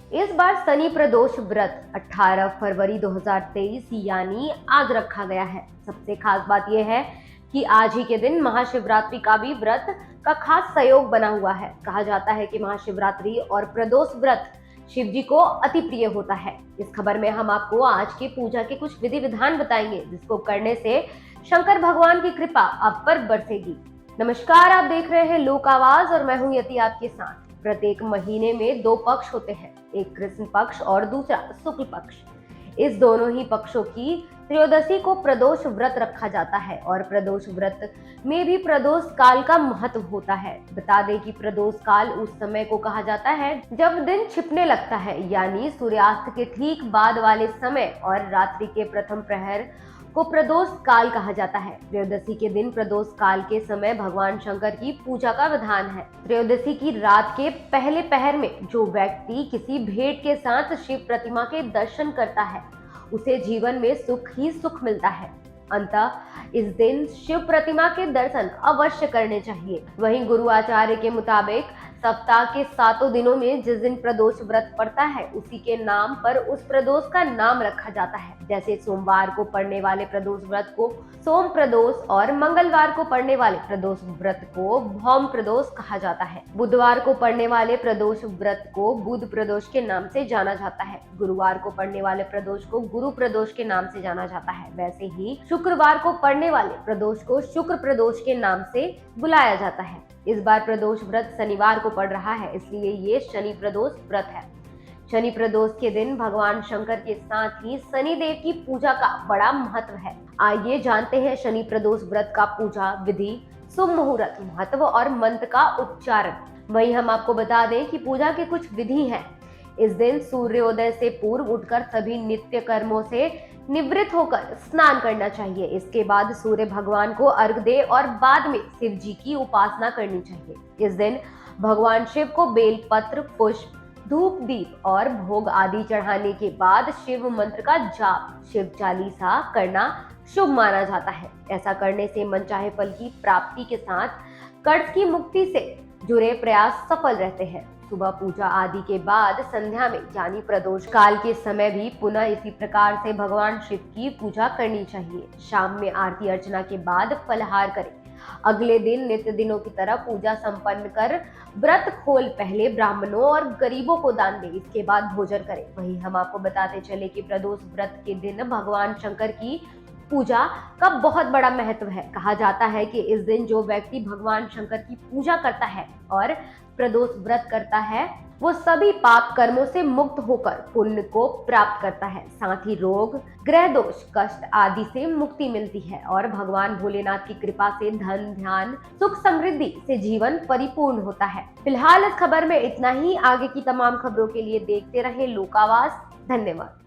इस बार शनि प्रदोष व्रत 18 फरवरी 2023 यानी आज रखा गया है। सबसे खास बात यह है कि आज ही के दिन महाशिवरात्रि का भी व्रत का खास संयोग बना हुआ है। कहा जाता है कि महाशिवरात्रि और प्रदोष व्रत शिव जी को अति प्रिय होता है। इस खबर में हम आपको आज की पूजा के कुछ विधि विधान बताएंगे, जिसको करने से शंकर भगवान की कृपा आप पर बरसेगी। नमस्कार, आप देख रहे हैं लोक आवाज और मैं हूं यति आपके साथ। प्रत्येक महीने में दो पक्ष होते हैं, एक कृष्ण पक्ष और दूसरा शुक्ल पक्ष। इस दोनों ही पक्षों की त्रयोदशी को प्रदोष व्रत रखा जाता है और प्रदोष व्रत में भी प्रदोष काल का महत्व होता है। बता दें कि प्रदोष काल उस समय को कहा जाता है जब दिन छिपने लगता है, यानी सूर्यास्त के ठीक बाद वाले समय, और रात्रि के प्रथम प्रहर को प्रदोष काल कहा जाता है। त्रयोदशी के दिन प्रदोष काल के समय भगवान शंकर की पूजा का विधान है। त्रयोदशी की रात के पहले पहर में जो व्यक्ति किसी भेंट के साथ शिव प्रतिमा के दर्शन करता है, उसे जीवन में सुख ही सुख मिलता है। अतः इस दिन शिव प्रतिमा के दर्शन अवश्य करने चाहिए। वहीं गुरु आचार्य के मुताबिक सप्ताह के 7 दिनों में जिस दिन प्रदोष व्रत पड़ता है, उसी के नाम पर उस प्रदोष का नाम रखा जाता है। जैसे सोमवार को पड़ने वाले प्रदोष व्रत को सोम प्रदोष और मंगलवार को पड़ने वाले प्रदोष व्रत को भौम प्रदोष कहा जाता है। बुधवार को पड़ने वाले प्रदोष व्रत को बुध प्रदोष के नाम से जाना जाता है। गुरुवार को पड़ने वाले प्रदोष को गुरु प्रदोष के नाम से जाना जाता है। वैसे ही शुक्रवार को पड़ने वाले प्रदोष को शुक्र प्रदोष के नाम से बुलाया जाता है। इस बार प्रदोष व्रत शनिवार को पड़ रहा है, इसलिए ये शनि प्रदोष व्रत है। शनि प्रदोष के दिन भगवान शंकर के साथ ही शनि देव की पूजा का बड़ा महत्व है। आइए जानते हैं शनि प्रदोष व्रत का पूजा विधि, शुभ मुहूर्त, महत्व और मंत्र का उच्चारण। वहीं हम आपको बता दें कि पूजा के कुछ विधि हैं। इस दिन सूर्योदय से पूर्व उठकर सभी नित्य कर्मों से निवृत्त होकर स्नान करना चाहिए। इसके बाद सूर्य भगवान को अर्घ दे और बाद में शिव जी की उपासना करनी चाहिए। इस दिन भगवान शिव को बेलपत्र, पुष्प, धूप, दीप और भोग आदि चढ़ाने के बाद शिव मंत्र का जाप, शिव चालीसा करना शुभ माना जाता है। ऐसा करने से मनचाहे फल की प्राप्ति के साथ कर्ज की मुक्ति से जुड़े प्रयास सफल रहते हैं। सुबह पूजा आदि के बाद संध्या में यानी प्रदोष काल के समय भी पुनः इसी प्रकार से भगवान शिव की पूजा करनी चाहिए। शाम में आरती अर्चना के बाद फलाहार करें। अगले दिन नित्य दिनों की तरह पूजा संपन्न कर व्रत खोल पहले ब्राह्मणों और गरीबों को दान दें, इसके बाद भोजन करें। वहीं हम आपको बताते चले कि प्रदोष व्रत के दिन भगवान शंकर की पूजा का बहुत बड़ा महत्व है। कहा जाता है कि इस दिन जो व्यक्ति भगवान शंकर की पूजा करता है और प्रदोष व्रत करता है, वो सभी पाप कर्मों से मुक्त होकर पुण्य को प्राप्त करता है। साथ ही रोग, ग्रह दोष, कष्ट आदि से मुक्ति मिलती है और भगवान भोलेनाथ की कृपा से धन, ध्यान, सुख, समृद्धि से जीवन परिपूर्ण होता है। फिलहाल इस खबर में इतना ही। आगे की तमाम खबरों के लिए देखते रहे लोक आवाज। धन्यवाद।